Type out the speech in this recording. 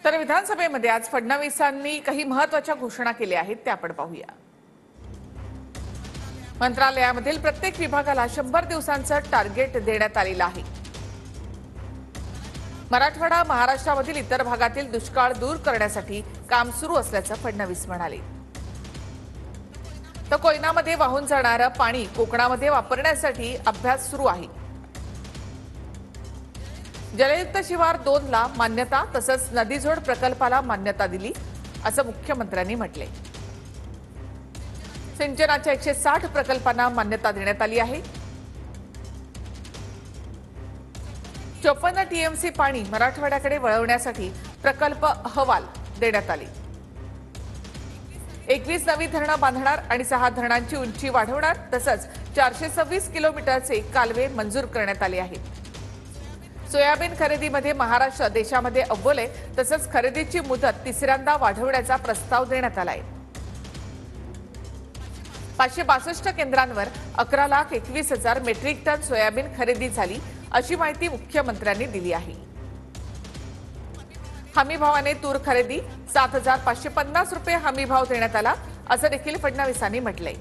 तर विधानसभेमध्ये आज फडणवीसांनी काही महत्त्वाच्या घोषणा केल्या आहेत त्या आपण पाहूया। मंत्रालयामधील प्रत्येक विभागाला 100 दिवसांचं टार्गेट देण्यात आलेलं आहे। मराठवाडा महाराष्ट्रामधील इतर भागातील दुष्काळ दूर करण्यासाठी काम सुरू असल्याचं फडणवीस म्हणाले। तर कोयनामध्ये वाहून जाणारं पाणी कोकणामध्ये वापरण्यासाठी अभ्यास सुरू आहे। जलयुक्त शिवार 2 ला मान्यता तसंच नदीजोड प्रकल्पाला मान्यता दिली असं मुख्यमंत्र्यांनी म्हटले। सिंचनाच्या 160 प्रकल्पांना मान्यता देण्यात आली आहे। 54 टीएमसी पाणी मराठवाड्याकडे वळवण्यासाठी प्रकल्प अहवाल देण्यात आले। 21 नवी धरणं बांधणार आणि 6 धरणांची उंची वाढवणार तसंच 426 किलोमीटरचे कालवे मंजूर करण्यात आले आहेत। सोयाबीन खरेदीमध्ये महाराष्ट्र देशामध्ये अव्वल आहे तसंच खरेदीची मुदत तिसऱ्यांदा वाढवण्याचा प्रस्ताव देण्यात आलाय। 562 केंद्रांवर 11,21,000 मेट्रिक टन सोयाबीन खरेदी झाली अशी माहिती मुख्यमंत्र्यांनी दिली आहे। हमीभावाने तूर खरेदी 7,550 रुपये हमीभाव देण्यात आला असं देखील फडणवीसांनी म्हटलंय।